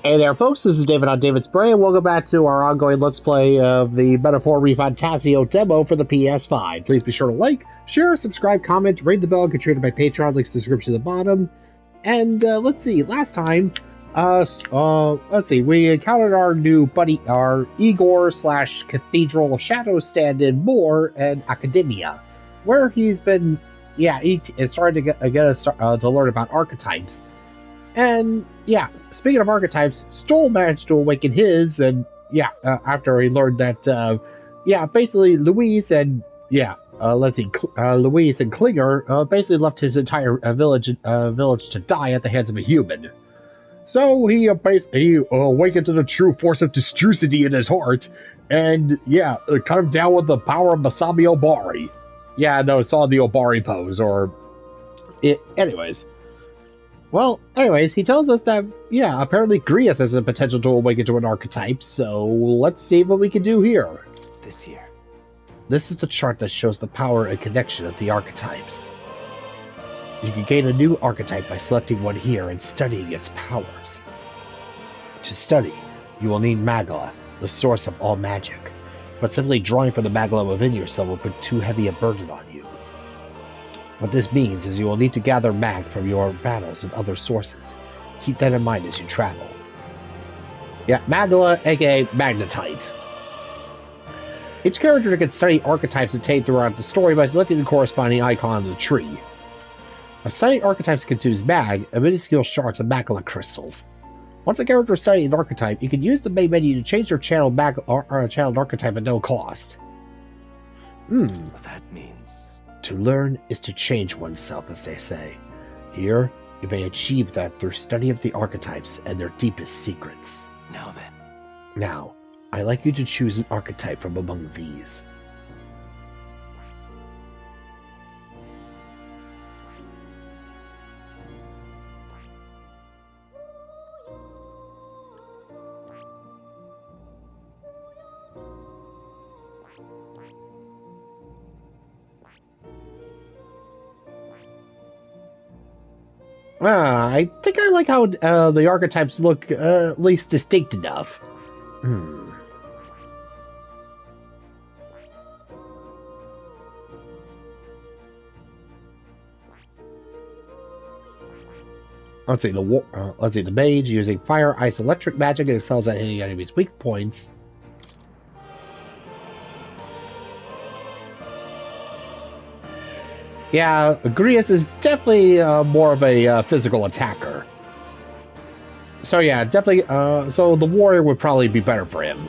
Hey there, folks. This is David on David's Brain, and welcome back to our ongoing Let's Play of the Metaphor ReFantazio demo for the PS5. Please be sure to like, share, subscribe, comment, ring the bell, and contribute to my Patreon. Links in the description at the bottom. And let's see, last time, we encountered our new buddy, our Igor / Cathedral of Shadows stand-in Moore in Academia, where he's been, he started to get us to learn about archetypes. And yeah, speaking of archetypes, Stoll managed to awaken his, and after he learned that, basically Louise and Louise and Klinger basically left his entire village to die at the hands of a human. So he awakened to the true force of Distrucity in his heart, and cut him down with the power of Masami Obari. Yeah, no, it's on the Obari pose, anyways. Well, anyways, he tells us that, apparently Grius has the potential to awaken to an archetype, so let's see what we can do here. This is the chart that shows the power and connection of the archetypes. You can gain a new archetype by selecting one here and studying its powers. To study, you will need Magla, the source of all magic, but simply drawing from the Magla within yourself will put too heavy a burden on you. What this means is you will need to gather mag from your battles and other sources. Keep that in mind as you travel. Yeah, Magla, aka Magnetite. Each character can study archetypes attained throughout the story by selecting the corresponding icon of the tree. Studying archetypes consumes mag, a minuscule shards of Magla crystals. Once a character is studying an archetype, you can use the main menu to change their channeled archetype at no cost. That means... To learn is to change oneself, as they say. Here, you may achieve that through study of the archetypes and their deepest secrets. Now then. Now, I'd like you to choose an archetype from among these. I think I like how the archetypes look at least distinct enough. Let's see, the mage using fire, ice, electric magic and excels at hitting enemies' weak points. Yeah, Grius is definitely more of a physical attacker. So yeah, definitely, so the warrior would probably be better for him.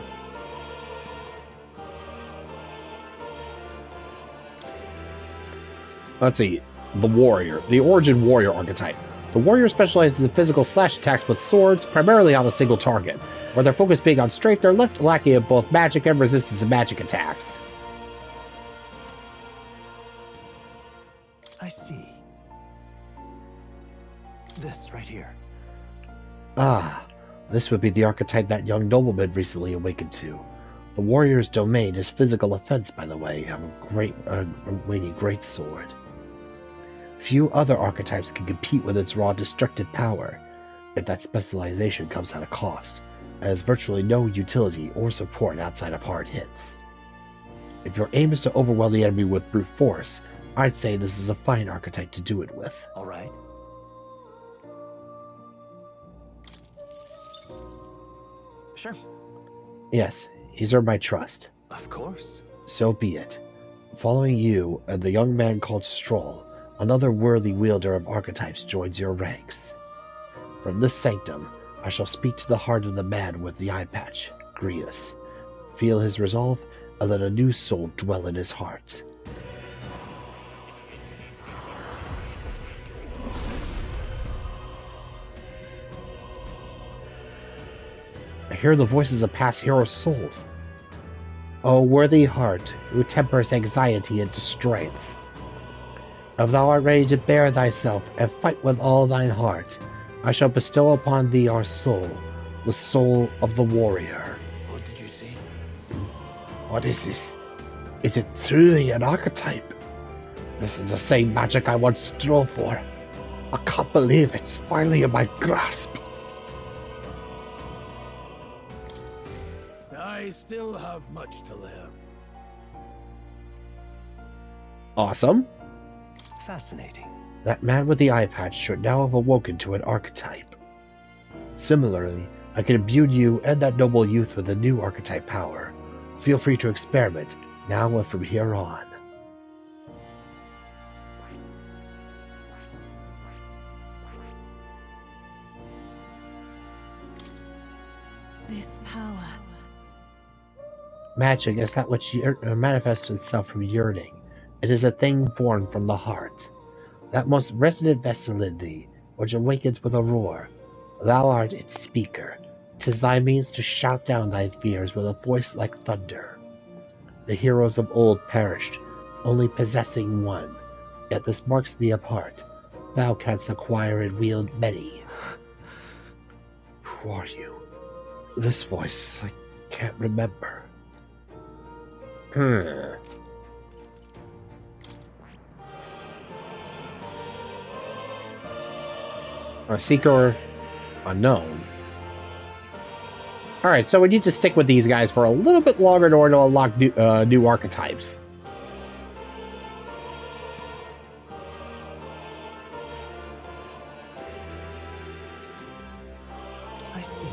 Let's see, the warrior, the origin warrior archetype. The warrior specializes in physical slash attacks with swords, primarily on a single target, where their focus being on strength, they're left lacking in both magic and resistance to magic attacks. I see. This right here. Ah, this would be the archetype that young nobleman recently awakened to. The warrior's domain is physical offense, by the way, of a weighty greatsword. Few other archetypes can compete with its raw destructive power, if that specialization comes at a cost. It has virtually no utility or support outside of hard hits. If your aim is to overwhelm the enemy with brute force, I'd say this is a fine archetype to do it with. All right. Sure. Yes, he's earned my trust. Of course. So be it. Following you and the young man called Stroll, another worthy wielder of archetypes joins your ranks. From this sanctum, I shall speak to the heart of the man with the eye patch, Grius. Feel his resolve, and let a new soul dwell in his heart. I hear the voices of past heroes' souls. O worthy heart, who tempers anxiety into strength. If thou art ready to bear thyself and fight with all thine heart, I shall bestow upon thee our soul, the soul of the warrior. What did you say? What is this? Is it truly an archetype? This is the same magic I once strove for. I can't believe it's finally in my grasp. I still have much to learn. Awesome. Fascinating. That man with the eye patch should now have awoken to an archetype. Similarly, I can imbue you and that noble youth with a new archetype power. Feel free to experiment, now and from here on. This power. Magic is that which manifests itself from yearning. It is a thing born from the heart. That most resonant vessel in thee, which awakens with a roar. Thou art its speaker. 'Tis thy means to shout down thy fears with a voice like thunder. The heroes of old perished, only possessing one. Yet this marks thee apart. Thou canst acquire and wield many. Who are you? This voice, I can't remember. A seeker unknown. Alright, so we need to stick with these guys for a little bit longer in order to unlock new archetypes. I see.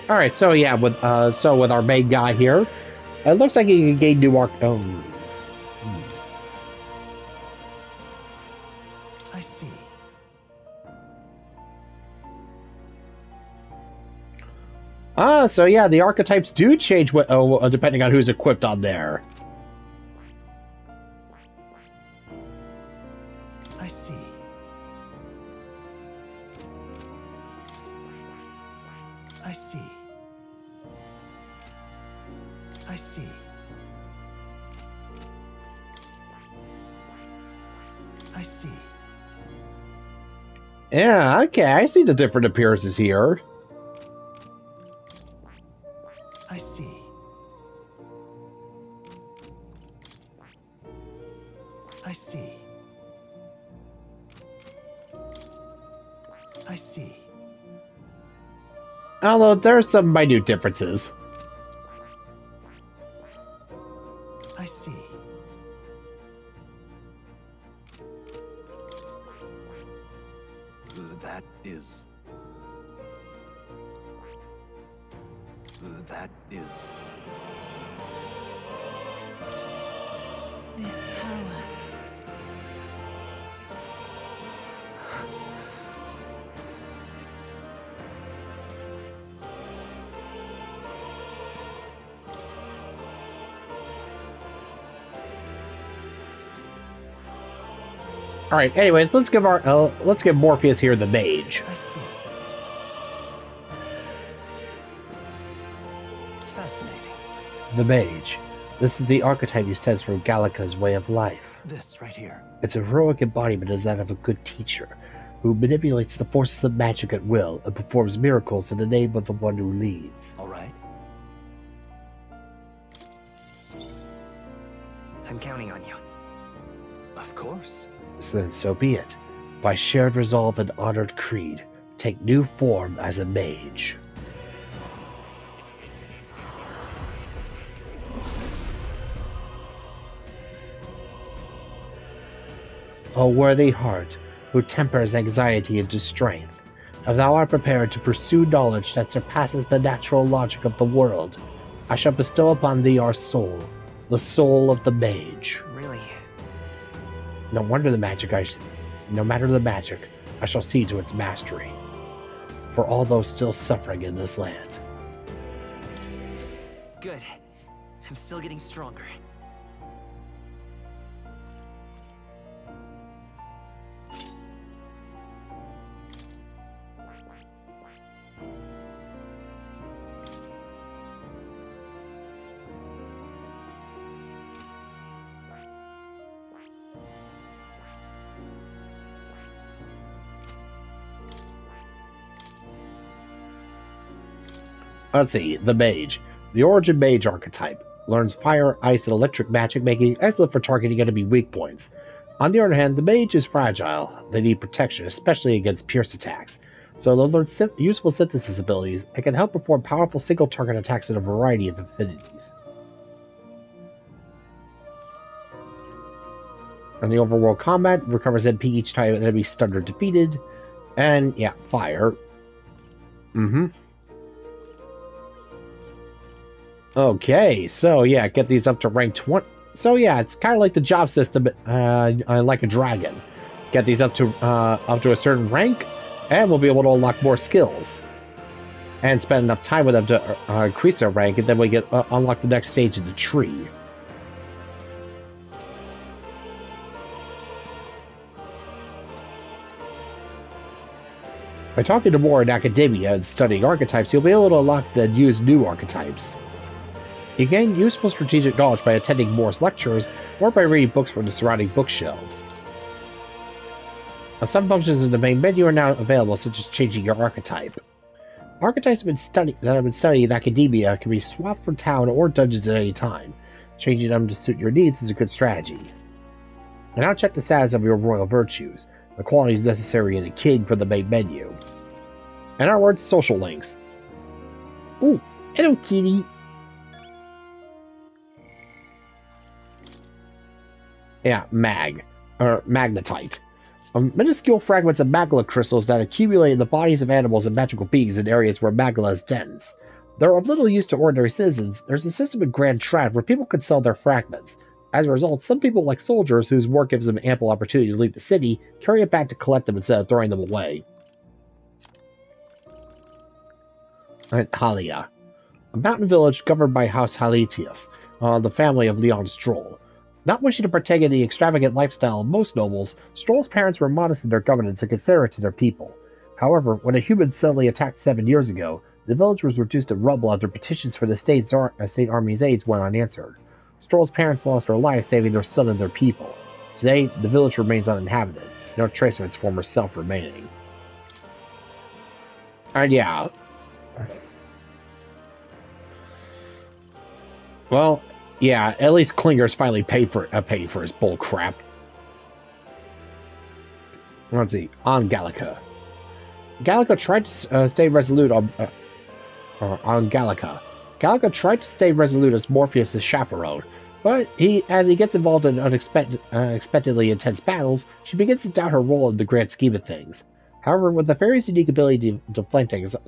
Alright, so yeah, with our main guy here, it looks like he can gain new I see. So yeah, the archetypes do change depending on who's equipped on there. I see. I see. I see. I see. Yeah, okay, I see the different appearances here. I see. I see. I see. Although there are some minute differences. I see. That is... This power. Alright, anyways, let's give Morpheus here the mage. I see. Fascinating. The mage. This is the archetype he sends from Gallica's way of life. This right here. Its heroic embodiment is that of a good teacher, who manipulates the forces of magic at will and performs miracles in the name of the one who leads. All right. I'm counting on you. Of course. So be it. By shared resolve and honored creed, take new form as a mage. O worthy heart, who tempers anxiety into strength, if thou art prepared to pursue knowledge that surpasses the natural logic of the world, I shall bestow upon thee our soul, the soul of the mage. Really? No matter the magic, I shall see to its mastery, for all those still suffering in this land. Good. I'm still getting stronger. Let's see, the mage. The origin mage archetype learns fire, ice, and electric magic, making it excellent for targeting enemy weak points. On the other hand, the mage is fragile. They need protection, especially against pierce attacks. so they'll learn useful synthesis abilities and can help perform powerful single-target attacks in a variety of affinities. And the overworld combat recovers MP each time an enemy stunned or defeated. And, yeah, fire. Okay, so yeah, get these up to rank 20. So yeah, it's kind of like the job system, like a dragon. Get these up to a certain rank, and we'll be able to unlock more skills. And spend enough time with them to increase their rank, and then we get unlock the next stage of the tree. By talking to more in academia and studying archetypes, you'll be able to unlock and use new archetypes. You gain useful strategic knowledge by attending Moore's lectures or by reading books from the surrounding bookshelves. Some functions in the main menu are now available, such as changing your archetype. Archetypes that have been studied in academia can be swapped from town or dungeons at any time. Changing them to suit your needs is a good strategy. And now check the status of your royal virtues, the qualities necessary in a king from the main menu. And our word social links. Ooh, hello kitty. Yeah, magnetite. Minuscule fragments of magma crystals that accumulate in the bodies of animals and magical beings in areas where magma is dense. They're of little use to ordinary citizens. There's a system in Grand Trad where people can sell their fragments. As a result, some people, like soldiers whose work gives them ample opportunity to leave the city, carry it back to collect them instead of throwing them away. And Halia, a mountain village governed by House Haletius, the family of Leon Stroll. Not wishing to partake in the extravagant lifestyle of most nobles, Stroll's parents were modest in their governance and considerate to their people. However, when a human suddenly attacked 7 years ago, the village was reduced to rubble after petitions for the state army's aids went unanswered. Stroll's parents lost their lives saving their son and their people. Today, the village remains uninhabited, no trace of its former self remaining. And yeah. Well, yeah, at least Klinger's finally paid for his bull crap. Let's see, on Gallica. Gallica tried to stay resolute on Gallica. Gallica tried to stay resolute as Morpheus' chaperone, but as he gets involved in unexpectedly intense battles, she begins to doubt her role in the grand scheme of things. However, with the fairy's unique ability to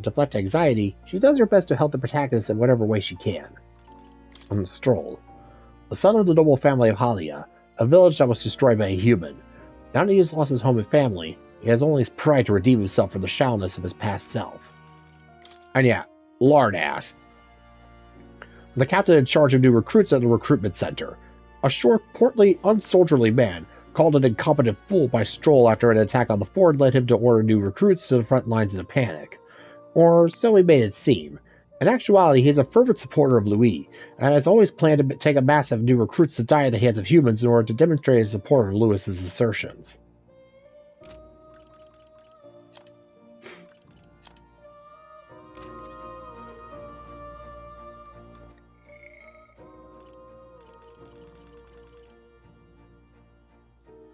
deflect anxiety, she does her best to help the protagonist in whatever way she can. Stroll, the son of the noble family of Halia, a village that was destroyed by a human. Now that he has lost his home and family, he has only his pride to redeem himself from the shallowness of his past self. And yeah, Lardass, the captain in charge of new recruits at the recruitment center. A short, portly, unsoldierly man, called an incompetent fool by Stroll after an attack on the fort led him to order new recruits to the front lines in a panic. Or so he made it seem. In actuality, he is a fervent supporter of Louis, and has always planned to take a mass of new recruits to die at the hands of humans in order to demonstrate his support of Louis's assertions.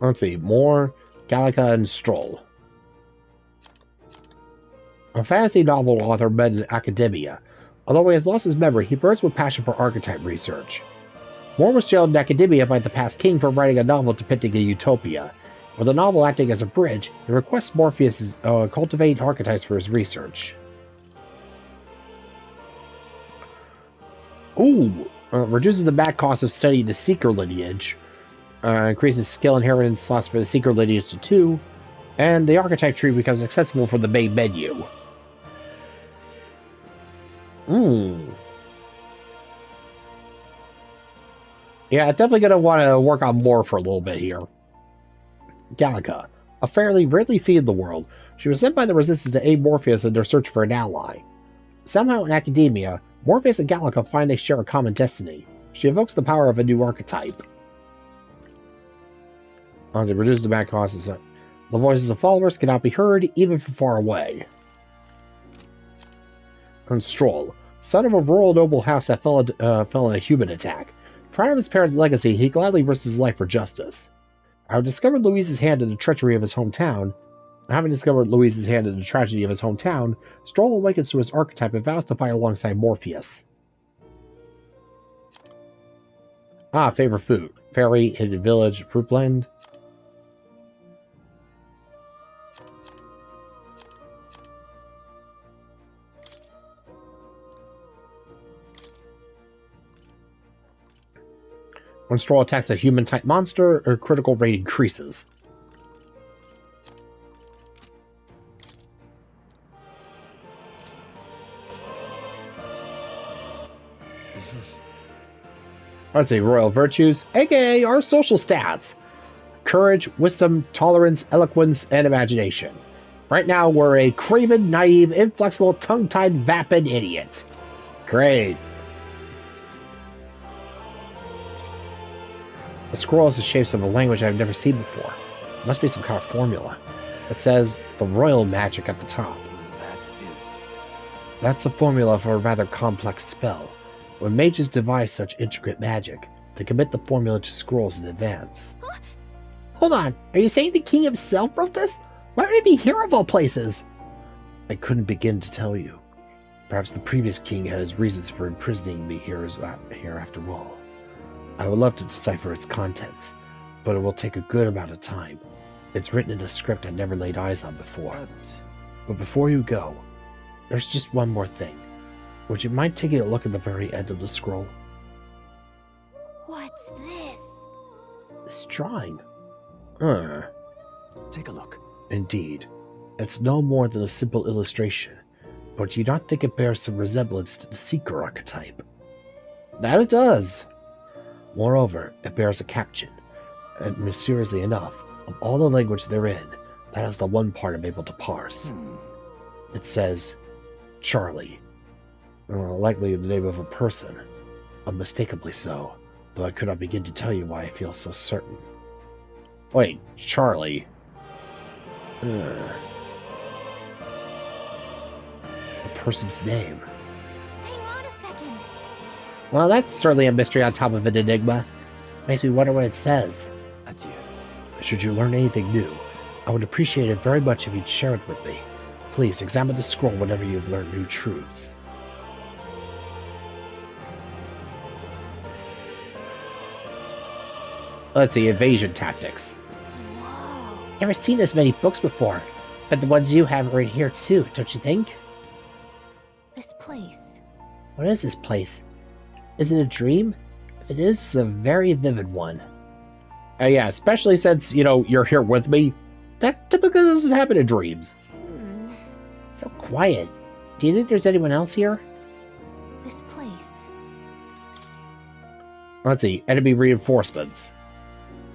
Let's see, more Gallica and Stroll. A fantasy novel author met in academia. Although he has lost his memory, he burns with passion for archetype research. Moore was jailed in academia by the past king for writing a novel depicting a utopia. With the novel acting as a bridge, he requests Morpheus cultivate archetypes for his research. Ooh! Reduces the bad cost of studying the Seeker lineage. Increases skill inheritance slots for the Seeker lineage to 2. And the archetype tree becomes accessible from the main menu. Yeah, definitely going to want to work on more for a little bit here. Gallica, a fairly rarely seen in the world, she was sent by the Resistance to aid Morpheus in their search for an ally. Somehow in academia, Morpheus and Gallica find they share a common destiny. She evokes the power of a new archetype. As it reduces the back costs, the voices of followers cannot be heard even from far away. And Stroll, son of a rural noble house that fell in a human attack. Proud of his parents' legacy, he gladly risked his life for justice. I have discovered Louise's hand in the treachery of his hometown, Having discovered Louise's hand in the tragedy of his hometown, Stroll awakens to his archetype and vows to fight alongside Morpheus. Favorite food. Fairy, hidden village, fruit blend. When Stroll attacks a human-type monster, her critical rate increases. Let's see, royal virtues, aka our social stats. Courage, wisdom, tolerance, eloquence, and imagination. Right now, we're a craven, naive, inflexible, tongue-tied, vapid idiot. Great. The scroll has the shapes of a language I've never seen before. It must be some kind of formula. It says the royal magic at the top. That's a formula for a rather complex spell. When mages devise such intricate magic, they commit the formula to scrolls in advance. Huh? Hold on, are you saying the king himself wrote this? Why would it be here of all places? I couldn't begin to tell you. Perhaps the previous king had his reasons for imprisoning me here after all. I would love to decipher its contents, but it will take a good amount of time. It's written in a script I never laid eyes on before. But before you go, there's just one more thing. Would you mind taking a look at the very end of the scroll? What's this? This drawing. Take a look. Indeed. It's no more than a simple illustration, but do you not think it bears some resemblance to the Seeker archetype? That it does. Moreover, it bears a caption, and mysteriously enough, of all the language therein, that is the one part I'm able to parse. It says, Charlie. Likely the name of a person. Unmistakably so, though I could not begin to tell you why I feel so certain. Wait, Charlie. A person's name. Hang on a second. Well, that's certainly a mystery on top of an enigma. Makes me wonder what it says. Adieu. Should you learn anything new, I would appreciate it very much if you'd share it with me. Please examine the scroll whenever you've learned new truths. Let's see, evasion tactics. Whoa. Never seen this many books before, but the ones you have are in here too, don't you think? This place. What is this place? Is it a dream? If it is, it's a very vivid one. Yeah, especially since, you're here with me. That typically doesn't happen in dreams. So quiet. Do you think there's anyone else here? This place. Let's see, enemy reinforcements.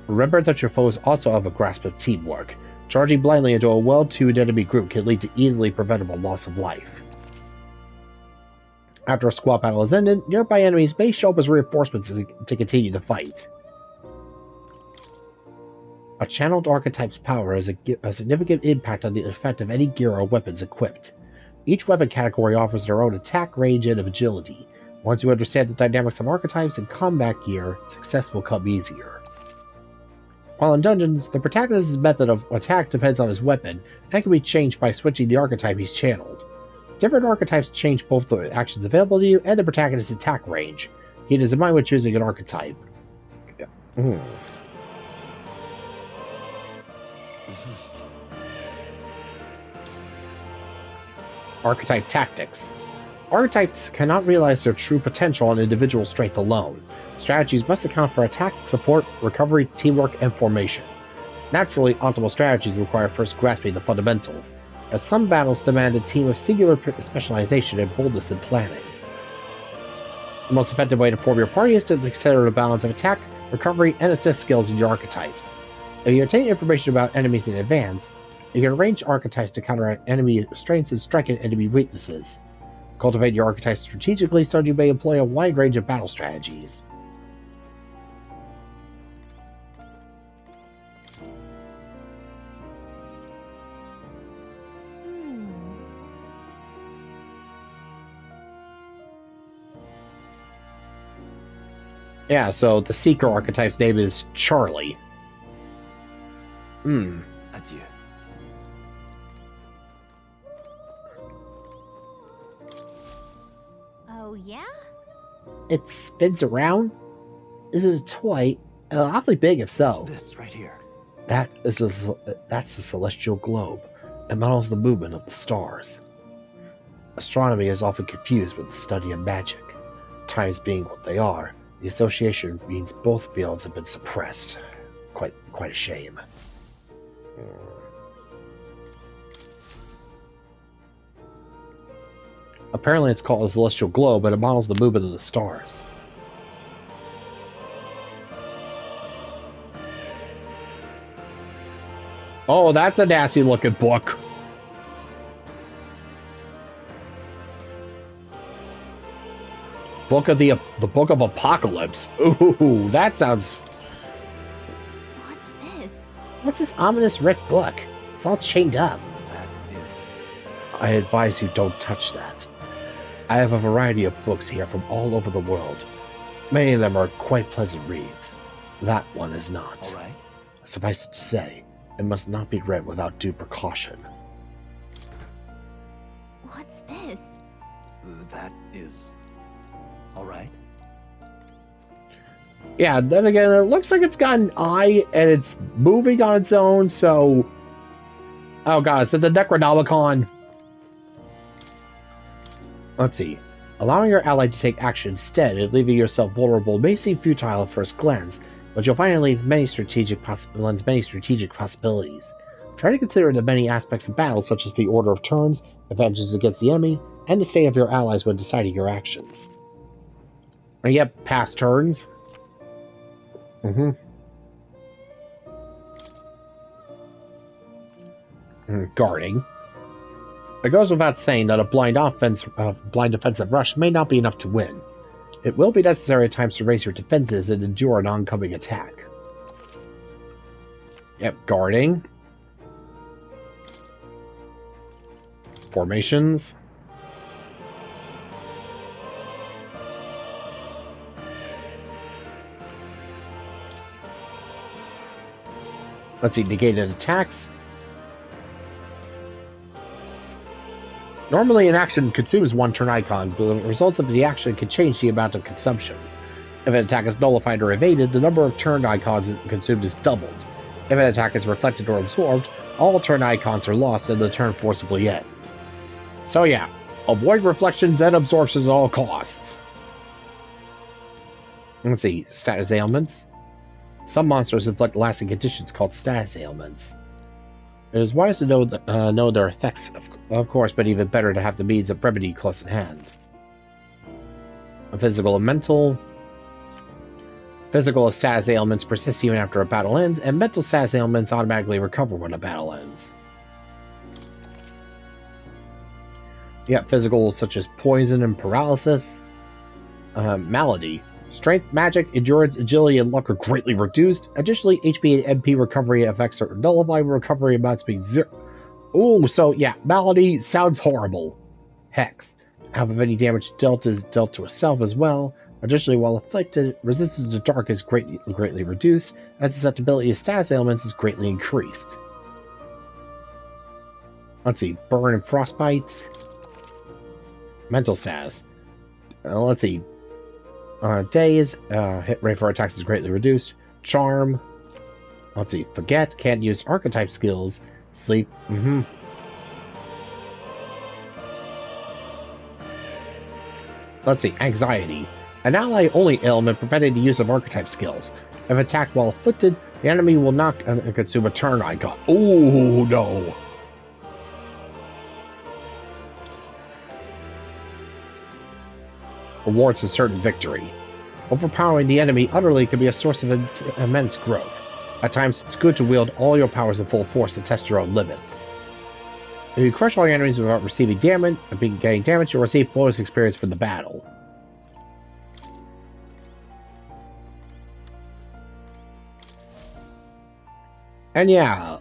Remember that your foes also have a grasp of teamwork. Charging blindly into a well-tuned enemy group can lead to easily preventable loss of life. After a squad battle is ended, nearby enemies may show up as reinforcements to continue the fight. A channeled archetype's power has a significant impact on the effect of any gear or weapons equipped. Each weapon category offers their own attack, range, and agility. Once you understand the dynamics of archetypes and combat gear, success will come easier. While in dungeons, the protagonist's method of attack depends on his weapon, and can be changed by switching the archetype he's channeled. Different archetypes change both the actions available to you and the protagonist's attack range. Keep this in mind when choosing an archetype. Archetype tactics. Archetypes cannot realize their true potential on individual strength alone. Strategies must account for attack, support, recovery, teamwork, and formation. Naturally, optimal strategies require first grasping the fundamentals, but some battles demand a team of singular specialization and boldness in planning. The most effective way to form your party is to consider the balance of attack, recovery, and assist skills in your archetypes. If you obtain information about enemies in advance, you can arrange archetypes to counteract enemy strengths and strike at enemy weaknesses. Cultivate your archetypes strategically so you may employ a wide range of battle strategies. Yeah, so the Seeker archetype's name is Charlie. Adieu. Yeah? It spins around? Is it a toy? Awfully big if so. This right here. That's the celestial globe. It models the movement of the stars. Astronomy is often confused with the study of magic. Times being what they are, the association means both fields have been suppressed. Quite a shame. Apparently it's called a celestial globe, but it models the movement of the stars. Oh, that's a nasty looking book. The Book of Apocalypse. Ooh, that sounds... What's this? What's this ominous red book? It's all chained up. That is... I advise you don't touch that. I have a variety of books here from all over the world. Many of them are quite pleasant reads. That one is not. All right. Suffice it to say, it must not be read without due precaution. What's this? That is... all right. Yeah, then again, it looks like it's got an eye and it's moving on its own, so... Oh god, is it the Necronomicon? Let's see. Allowing your ally to take action instead and leaving yourself vulnerable may seem futile at first glance, but you'll find it lends many strategic possibilities. Try to consider the many aspects of battle, such as the order of turns, advantages against the enemy, and the state of your allies when deciding your actions. And yep, past turns. Guarding. It goes without saying that a blind defensive rush may not be enough to win. It will be necessary at times to raise your defenses and endure an oncoming attack. Yep, guarding. Formations. Let's see, negated attacks. Normally an action consumes one turn icon, but the results of the action can change the amount of consumption. If an attack is nullified or evaded, the number of turn icons consumed is doubled. If an attack is reflected or absorbed, all turn icons are lost and the turn forcibly ends. So yeah, avoid reflections and absorptions at all costs. Let's see, status ailments. Some monsters inflict lasting conditions called status ailments. It is wise to know their effects, of course, but even better to have the means of remedy close at hand. Physical and mental. Physical status ailments persist even after a battle ends, and mental status ailments automatically recover when a battle ends. Yet physical such as poison and paralysis. Malady. Strength, magic, endurance, agility, and luck are greatly reduced. Additionally, HP and MP recovery effects are nullified with recovery amounts being 0. Ooh, so yeah, malady sounds horrible. Hex. Half of any damage dealt is dealt to itself as well. Additionally, while afflicted, resistance to dark is greatly reduced, and susceptibility to status ailments is greatly increased. Let's see, burn and frostbite. Mental status. Let's see. Daze, hit rate for attacks is greatly reduced. Charm. Let's see, forget, can't use archetype skills. Sleep, Let's see, anxiety. An ally-only ailment preventing the use of archetype skills. If attacked while afflicted, the enemy will not consume a turn icon. Ooh, no. Rewards a certain victory. Overpowering the enemy utterly can be a source of immense growth. At times, it's good to wield all your powers in full force to test your own limits. If you crush all your enemies without receiving damage, getting damage, you'll receive bonus experience from the battle. And yeah,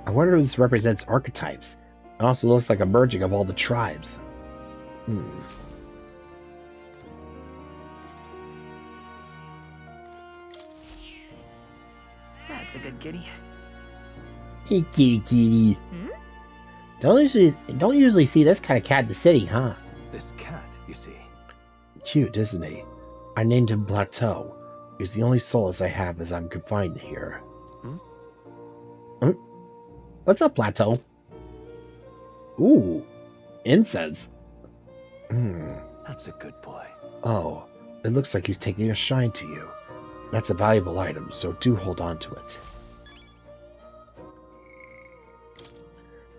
I wonder if this represents archetypes. It also looks like a merging of all the tribes. That's a good kitty. Hey, kitty. Don't usually see this kind of cat in the city, huh? This cat, you see. cute, isn't he? I named him Plateau. He's the only solace I have as I'm confined here. What's up, Plateau? Ooh, incense. That's a good boy. Oh, it looks like he's taking a shine to you. That's a valuable item, so do hold on to it.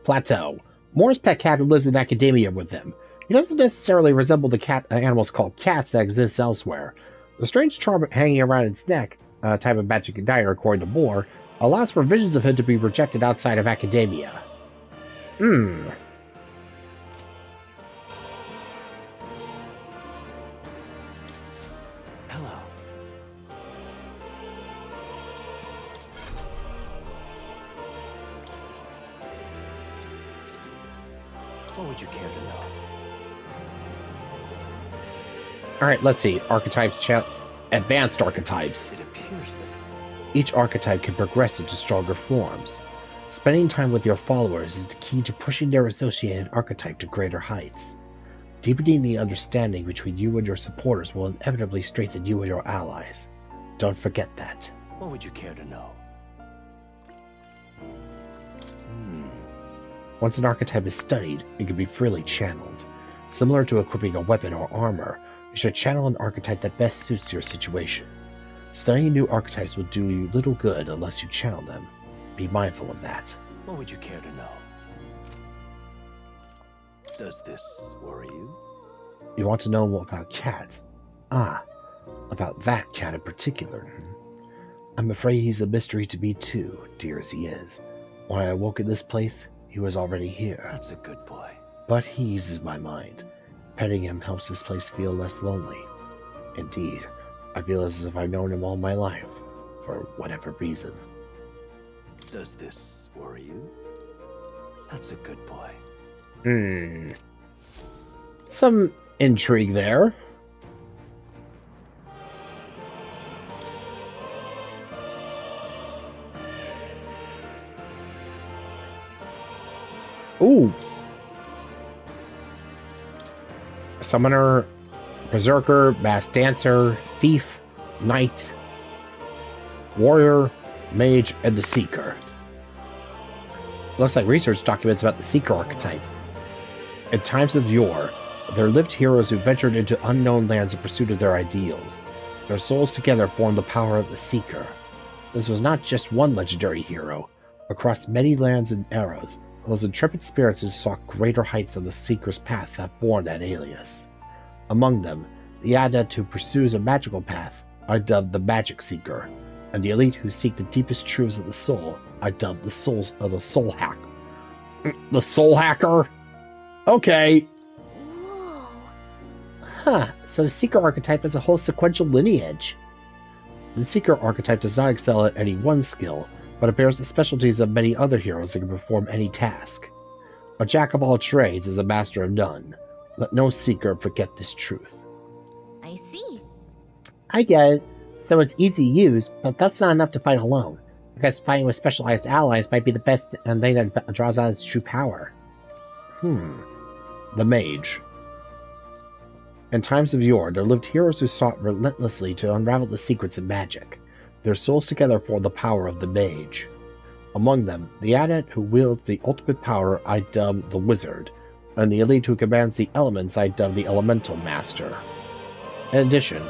Plateau. Moore's pet cat who lives in academia with him. He doesn't necessarily resemble the animals called cats that exist elsewhere. The strange charm hanging around its neck, a type of magic igniter according to Moore, allows for visions of him to be rejected outside of academia. Hello. What would you care to know? Alright, let's see. Archetypes, advanced archetypes. It appears that Each archetype can progress into stronger forms. Spending time with your followers is the key to pushing their associated archetype to greater heights. Deepening the understanding between you and your supporters will inevitably strengthen you and your allies. Don't forget that. What would you care to know? Once an archetype is studied, it can be freely channeled. Similar to equipping a weapon or armor, you should channel an archetype that best suits your situation. Studying new archetypes will do you little good unless you channel them. Be mindful of that. What would you care to know? Does this worry you? You want to know more about cats? Ah, about that cat in particular. I'm afraid he's a mystery to me too, dear as he is. When I awoke in this place, he was already here. That's a good boy. But he eases my mind. Petting him helps this place feel less lonely. Indeed, I feel as if I've known him all my life, for whatever reason. Does this worry you? That's a good boy. Some intrigue there. Ooh. Summoner, Berserker, Mass Dancer, Thief, Knight, Warrior, Mage, and the Seeker. Looks like research documents about the Seeker archetype. In times of yore, there lived heroes who ventured into unknown lands in pursuit of their ideals. Their souls together formed the power of the Seeker. This was not just one legendary hero. Across many lands and eras, those intrepid spirits who sought greater heights on the Seeker's path have borne that alias. Among them, the adept who pursues a magical path are dubbed the Magic Seeker, and the elite who seek the deepest truths of the soul are dubbed the Soul Hack. The Soul Hacker? Okay. Whoa. Huh, so the Seeker archetype has a whole sequential lineage. The Seeker archetype does not excel at any one skill, but it bears the specialties of many other heroes that can perform any task. A jack of all trades is a master of none. Let no Seeker forget this truth. I see. I get it. So it's easy to use, but that's not enough to fight alone. Because fighting with specialized allies might be the best thing that draws out its true power. The Mage. In times of yore, there lived heroes who sought relentlessly to unravel the secrets of magic. Their souls together form the power of the Mage. Among them, the adept who wields the ultimate power I dub the Wizard, and the elite who commands the elements I dub the Elemental Master. In addition,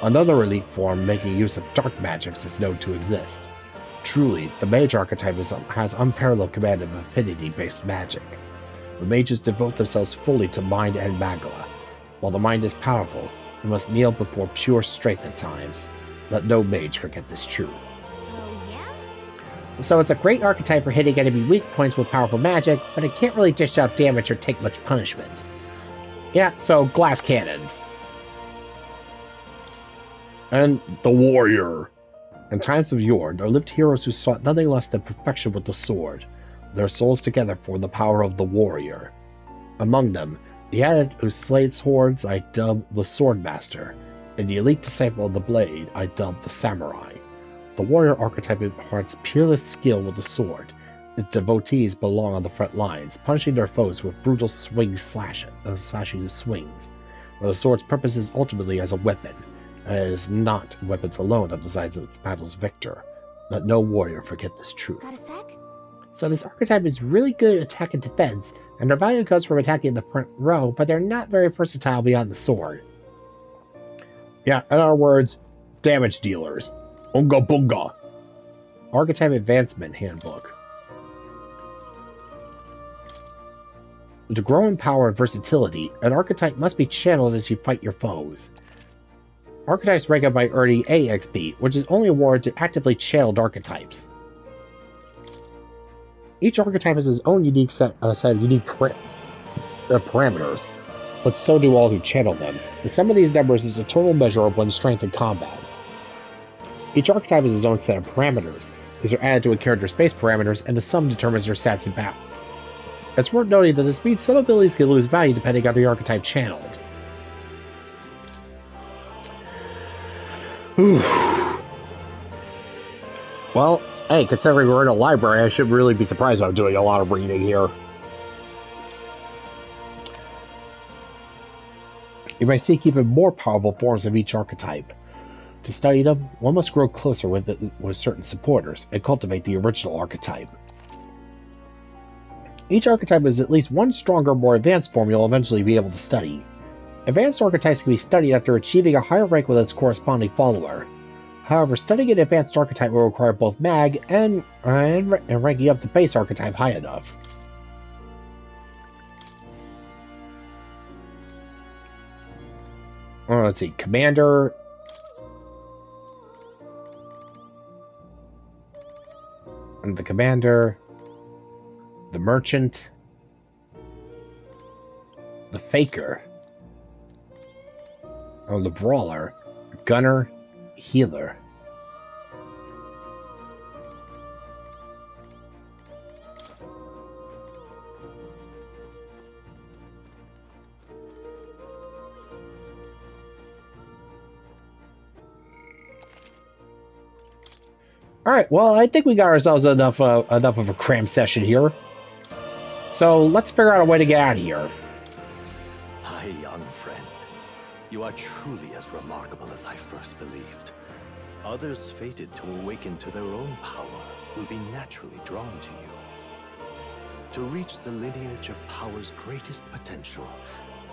another elite form making use of dark magics is known to exist. Truly, the Mage archetype has unparalleled command of affinity-based magic. The mages devote themselves fully to mind and magla. While the mind is powerful, it must kneel before pure strength at times. Let no mage forget this truth. Oh, yeah? So it's a great archetype for hitting enemy weak points with powerful magic, but it can't really dish out damage or take much punishment. Yeah, so glass cannons. And the Warrior. In times of yore, there lived heroes who sought nothing less than perfection with the sword. Their souls together form the power of the Warrior. Among them, the adept who slays hordes I dub the Swordmaster, and the elite disciple of the Blade I dub the Samurai. The Warrior archetype imparts peerless skill with the sword. Its devotees belong on the front lines, punishing their foes with brutal slashing swings. but the sword's purpose is ultimately as a weapon, and it is not weapons alone that decides the battle's victor. Let no warrior forget this truth. Got a sec? So this archetype is really good at attack and defense, and their value comes from attacking the front row, but they're not very versatile beyond the sword. Yeah, in other words, damage dealers. Unga bunga. Archetype Advancement Handbook. To grow in power and versatility, an archetype must be channeled as you fight your foes. Archetypes rank up by earning AXP, which is only awarded to actively channeled archetypes. Each archetype has its own unique set of unique parameters, but so do all who channel them. The sum of these numbers is the total measure of one's strength in combat. Each archetype has its own set of parameters. These are added to a character's base parameters, and the sum determines their stats in battle. It's worth noting that this means some abilities can lose value depending on the archetype channeled. Well, hey, considering we're in a library, I should really be surprised about doing a lot of reading here. You may seek even more powerful forms of each archetype. To study them, one must grow closer with certain supporters and cultivate the original archetype. Each archetype has at least one stronger, more advanced form you'll eventually be able to study. Advanced archetypes can be studied after achieving a higher rank with its corresponding follower. However, studying an advanced archetype will require both mag and ranking up the base archetype high enough. Let's see, Commander. And the Commander. The Merchant. The Faker. Oh, the Brawler. Gunner. Healer. Alright, well, I think we got ourselves enough of a cram session here. So, let's figure out a way to get out of here. My young friend, you are truly as remarkable as I first believed. Others fated to awaken to their own power will be naturally drawn to you. To reach the lineage of power's greatest potential,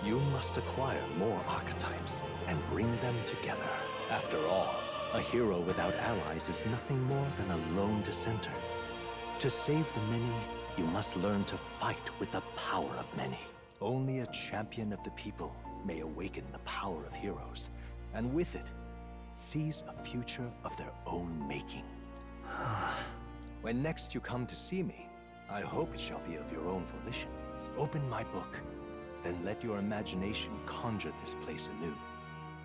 you must acquire more archetypes and bring them together. After all, a hero without allies is nothing more than a lone dissenter. To save the many, you must learn to fight with the power of many. Only a champion of the people may awaken the power of heroes, and with it, seize a future of their own making. When next you come to see me, I hope it shall be of your own volition. Open my book, then let your imagination conjure this place anew,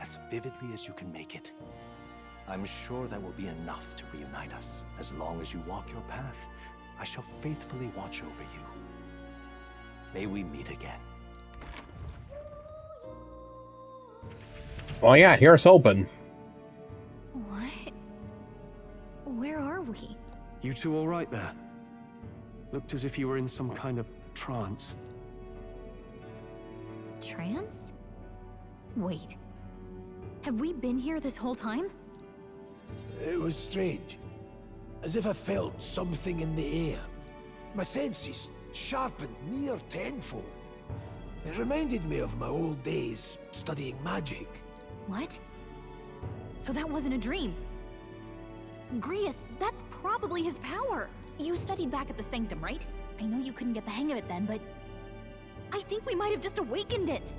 as vividly as you can make it. I'm sure that will be enough to reunite us. As long as you walk your path, I shall faithfully watch over you. May we meet again. Oh yeah, here's hoping. What? Where are we? You two all right there? Looked as if you were in some kind of trance. Trance? Wait. Have we been here this whole time? It was strange. As if I felt something in the air. My senses sharpened near tenfold. It reminded me of my old days studying magic. What? So that wasn't a dream. Grius, that's probably his power. You studied back at the Sanctum, right? I know you couldn't get the hang of it then, but I think we might have just awakened it.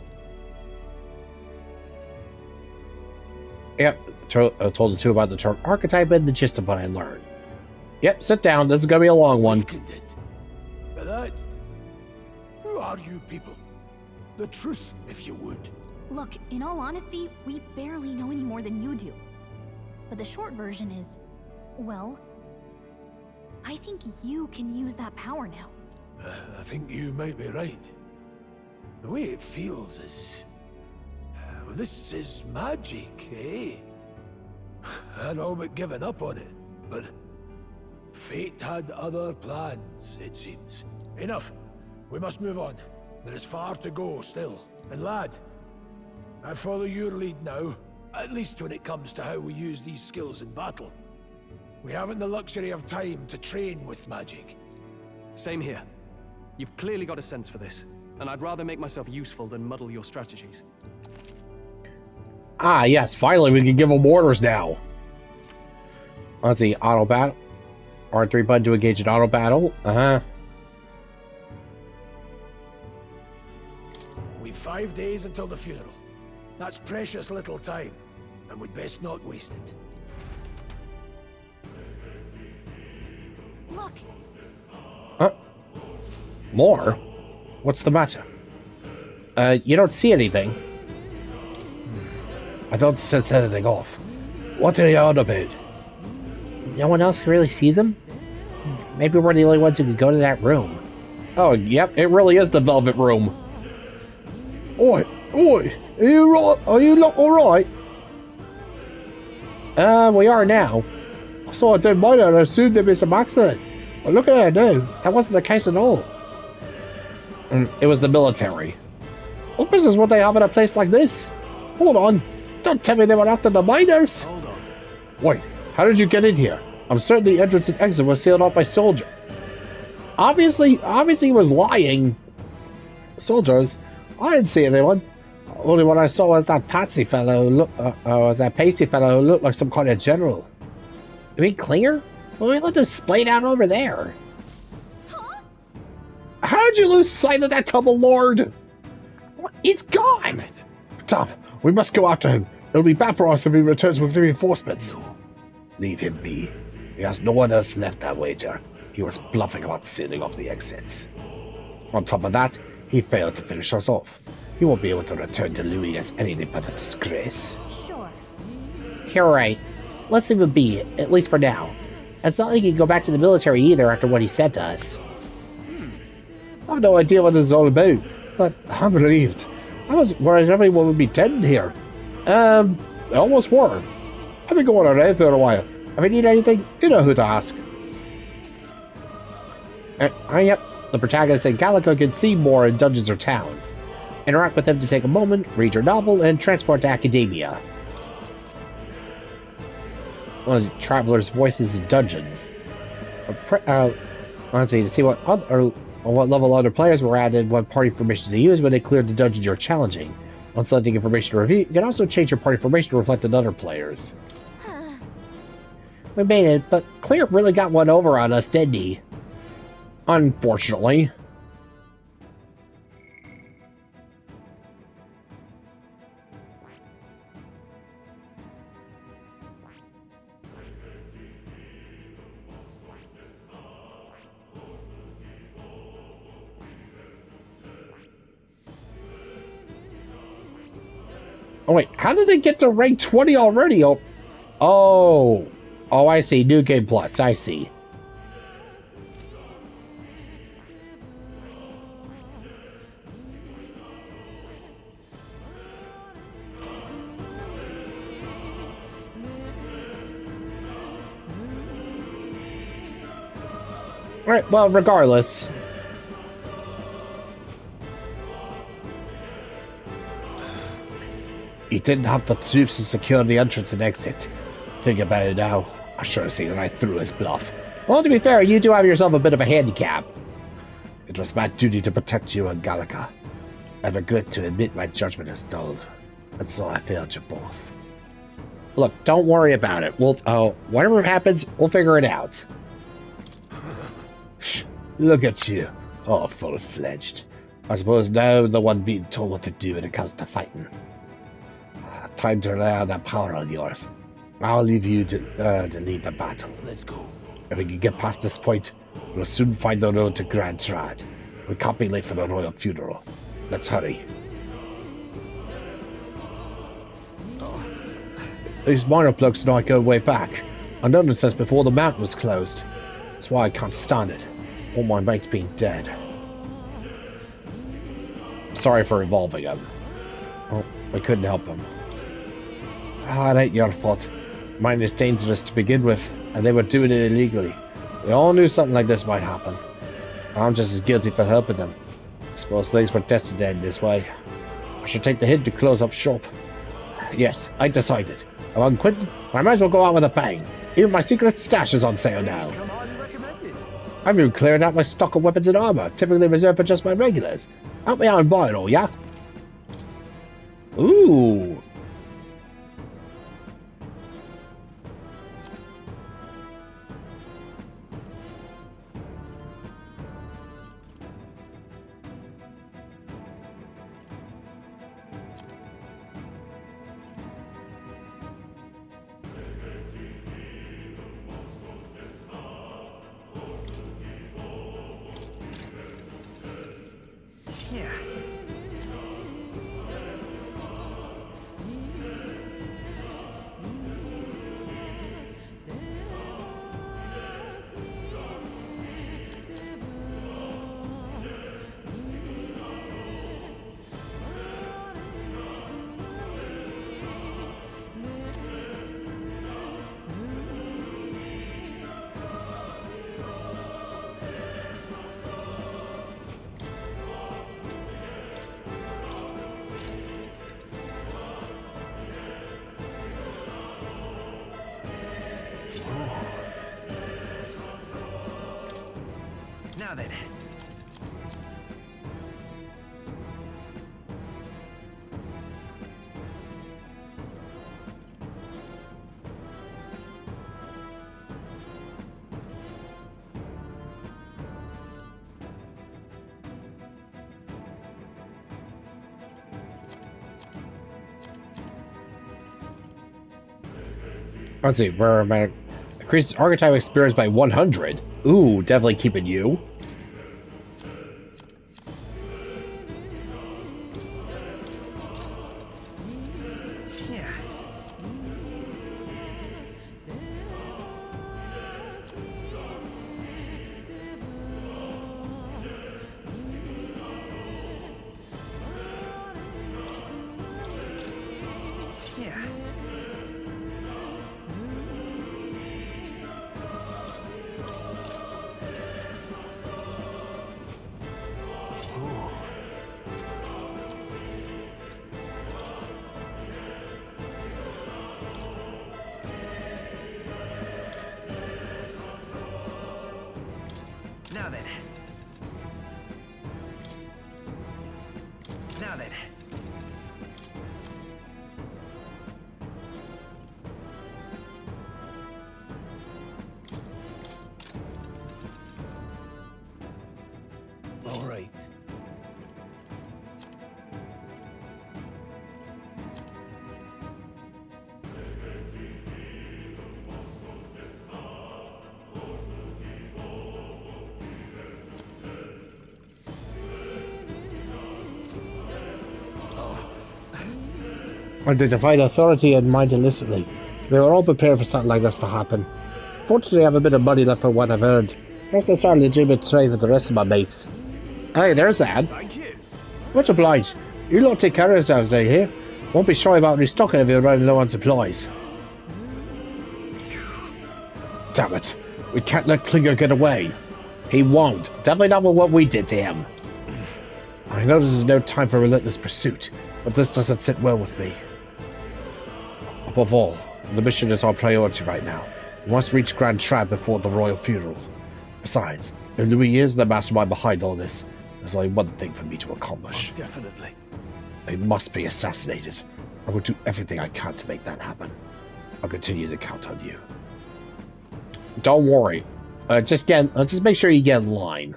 Yep, told the two about the term archetype and the gist of what I learned. Yep, sit down. This is gonna be a long one. Awakened it. But that... Who are you people? The truth, if you would. Look, in all honesty, we barely know any more than you do. But the short version is, well, I think you can use that power now. I think you might be right. The way it feels is... Well, this is magic, eh? I'd all but given up on it, but... Fate had other plans, it seems. Enough. We must move on. There is far to go still. And lad, I follow your lead now, at least when it comes to how we use these skills in battle. We haven't the luxury of time to train with magic. Same here. You've clearly got a sense for this, and I'd rather make myself useful than muddle your strategies. Ah, yes, finally we can give them orders now. Let's see, auto battle. R3 button to engage in auto battle. We've 5 days until the funeral. That's precious little time, and we'd best not waste it. Look, Huh? More? What's the matter? You don't see anything. I don't sense anything off. What are you on about? No one else really sees him? Maybe we're the only ones who can go to that room. Oh, yep, it really is the Velvet Room. Oi, oi, are you right? Are you not alright? We are now. I saw a dead miner and I assumed there'd be some accident. But look at it now. That wasn't the case at all. It was the military. What business would they have in a place like this? Hold on. Don't tell me they were after the miners. Hold on. Wait, how did you get in here? I'm certain the entrance and exit was sealed off by soldiers. Obviously he was lying. Soldiers? I didn't see anyone. Only what I saw was that pasty fellow who looked like some kind of general. You mean Klinger? Well, we let them splayed out over there. huh? How did you lose sight of that double lord? It's gone! Damn it. Stop. We must go after him. It'll be bad for us if he returns with reinforcements. No. Leave him be. He has no one else left, that wager. He was bluffing about sealing off the exits. On top of that, he failed to finish us off. He won't be able to return to Louis as anything but a disgrace. Sure. You're right. Let's leave him be, at least for now. It's not like he can go back to the military either after what he said to us. I have no idea what this is all about, but I'm relieved. I was worried everyone would be dead in here. They almost were. I've been going around for a while. If you need anything, you know who to ask. Yep. The protagonist in Gallica can see more in dungeons or towns. Interact with them to take a moment, read your novel, and transport to academia. One of the travelers' voices in dungeons. Let's see, to see what level other players were at and what party formations to use when they cleared the dungeon you're challenging. On selecting information to review, you can also change your party formation to reflect on other players. We made it, but Clear really got one over on us, didn't he? Unfortunately. Oh wait, how did they get to rank 20 already? Oh, I see. New Game Plus, I see. Alright, well, regardless. He didn't have the troops to secure the entrance and exit. Think about it now. I should have seen right through his bluff. Well, to be fair, you do have yourself a bit of a handicap. It was my duty to protect you and Gallica. I regret to admit my judgment is dulled, and so I failed you both. Look, don't worry about it. Whatever happens, we'll figure it out. Look at you, all full-fledged. I suppose now the one being told what to do when it comes to fighting. Time to rely on that power of yours. I'll leave you to lead the battle. Let's go. If we can get past this point, we'll soon find the road to Grand Trad. We can't be late for the royal funeral. Let's hurry. These minor blokes know I go way back. I noticed this before the mountain was closed. That's why I can't stand it. All my mates being dead. Sorry for involving him. Oh, we couldn't help him. It ain't your fault. Mine is dangerous to begin with, and they were doing it illegally. We all knew something like this might happen. I'm just as guilty for helping them. I suppose things were destined to end this way. I should take the hint to close up shop. Yes, I decided. If I'm quitting, I might as well go out with a bang. Even my secret stash is on sale now. I've been clearing out my stock of weapons and armor, typically reserved for just my regulars. Help me out and buy it all, yeah? Ooh. Yeah. Now then. Let's see, where am I? Increases archetype experience by 100. Ooh, definitely keeping you. Yeah. Yeah. Now then. Now then. All right. Under divine authority and mind illicitly. They were all prepared for something like this to happen. Fortunately, I have a bit of money left for what I've earned. First, I start a legitimate trade with the rest of my mates. Hey, there's Ad. Thank you. Much obliged. You lot take care of yourselves down here. Won't be shy about restocking if you're running low on supplies. Damn it. We can't let Klinger get away. He won't. Definitely not with what we did to him. I know this is no time for relentless pursuit, but this doesn't sit well with me. Above all, the mission is our priority right now. We must reach Grand Trap before the royal funeral. Besides, if Louis is the mastermind behind all this, there's only one thing for me to accomplish. Definitely. They must be assassinated. I will do everything I can to make that happen. I'll continue to count on you. Don't worry. Just make sure you get in line.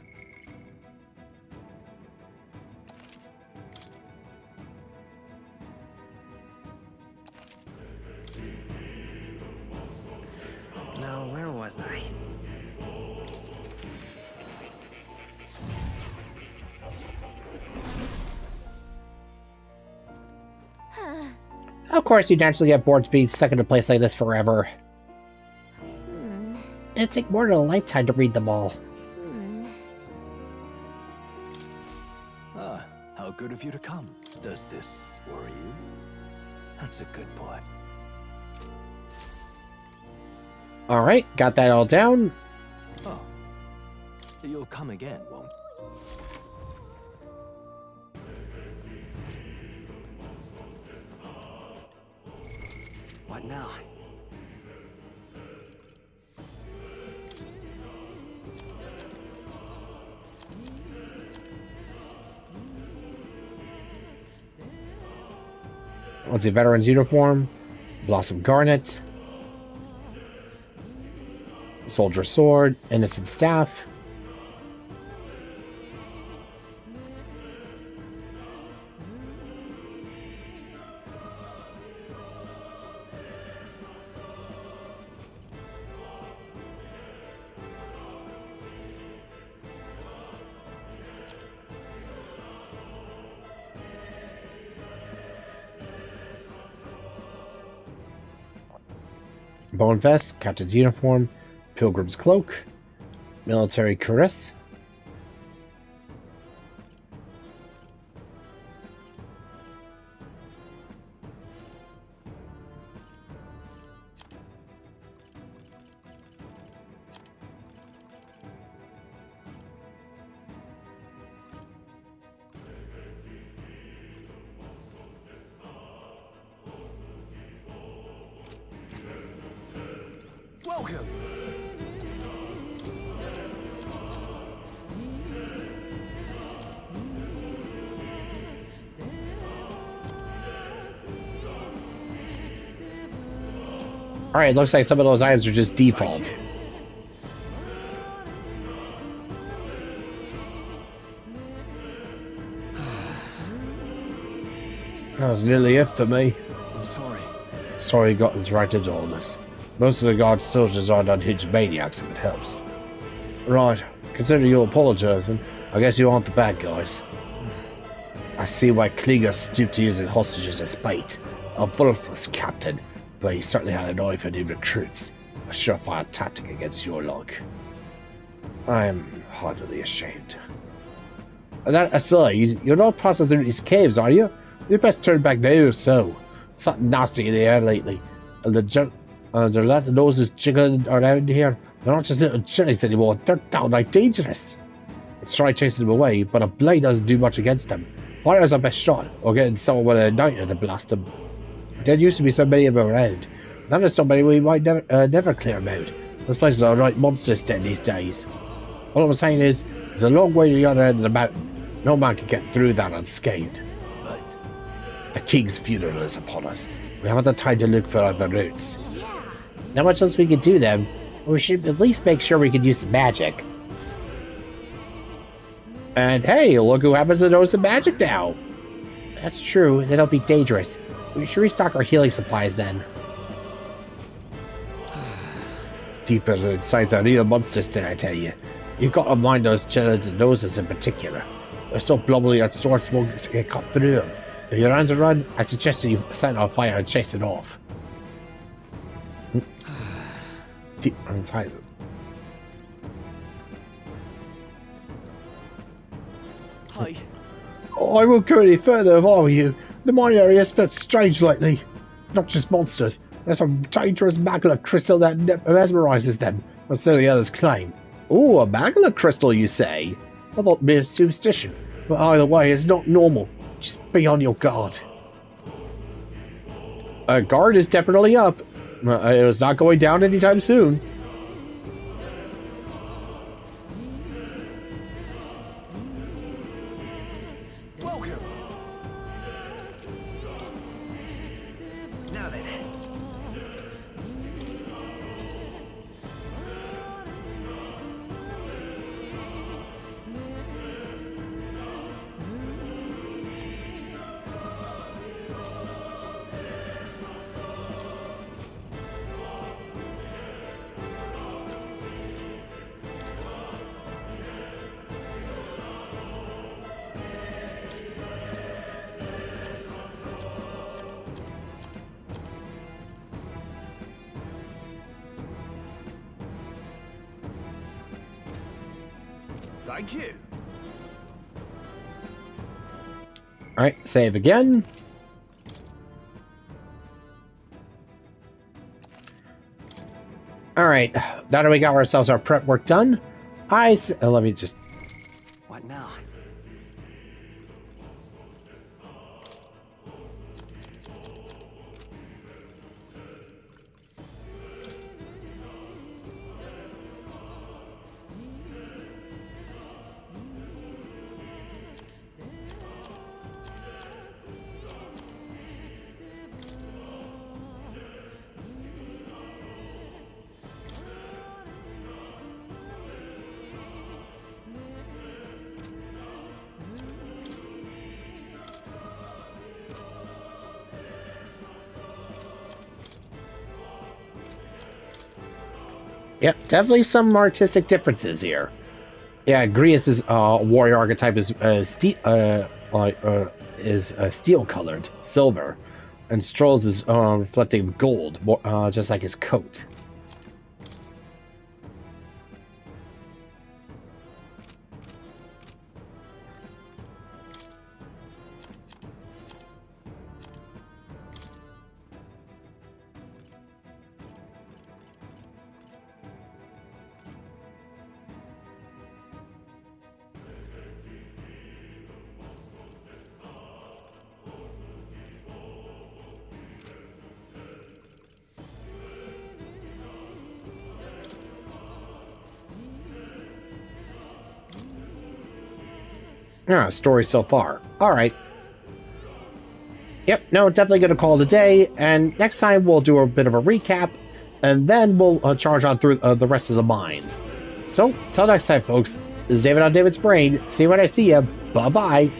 Now, where was I? Of course, you naturally get bored to being stuck in a place like this forever. It'd take more than a lifetime to read them all. Ah, how good of you to come. Does this worry you? That's a good boy. Alright, got that all down. Oh. You'll come again, won't What now? What's the veteran's uniform? Blossom Garnet. Soldier Sword. Innocent Staff. Bone Vest, Captain's Uniform, Pilgrim's Cloak, Military Cuirass. Welcome. Alright, looks like some of those items are just default. That was nearly it for me. I'm sorry. Sorry you got dragged into all this. Most of the guard soldiers aren't unhinged maniacs if it helps. Right, consider you apologizing. I guess you aren't the bad guys. I see why Klinger stooped to using hostages as bait. A worthless captain, but he certainly had an eye for new recruits. A surefire tactic against your luck. I am heartily ashamed. And that aside, you're not passing through these caves, are you? You best turn back now, so. Something nasty in the air lately. And they're letting noses jiggling around here. They're not just little chillies anymore, they're downright dangerous. Let's try chasing them away, but a blade doesn't do much against them. Fire's our best shot, or getting someone with a nightmare to blast them. There used to be so many of them around. Now there's somebody we might never clear them out. This place is a right monster den these days. All I'm saying is, there's a long way to the other end of the mountain. No man can get through that unscathed. But The king's funeral is upon us. We haven't the time to look for other routes. Yeah. Not much else we can do then. We should at least make sure we can use some magic. And hey, look who happens to know some magic now. That's true, that'll be dangerous. We should restock our healing supplies then. Deeper inside the real monsters then, I tell you. You've got to mind those chilled noses in particular. They're so blubbly that sword smoke can cut through them. If you're on the run, I suggest that you set it on fire and chase it off. Deep inside. Hi. Oh, I won't go any further if I were you. The mine area has been strange lately. Not just monsters. There's some dangerous magma crystal that mesmerizes them, as so the others claim. Oh, a magma crystal, you say? I thought mere superstition. But either way, it's not normal. Just be on your guard. Guard is definitely up. It's not going down anytime soon. welcome. Now then. Thank you. Alright, save again. Alright, now that we got ourselves our prep work done, let me just... What now? Yep, definitely some artistic differences here. Yeah, Grius's warrior archetype is steel colored, silver, and Stroll's is reflective gold, just like his coat. Yeah, story so far. Alright. Yep, no, definitely gonna call it a day, and next time we'll do a bit of a recap, and then we'll charge on through the rest of the mines. So, till next time, folks, this is David on David's Brain. See you when I see you. Bye-bye.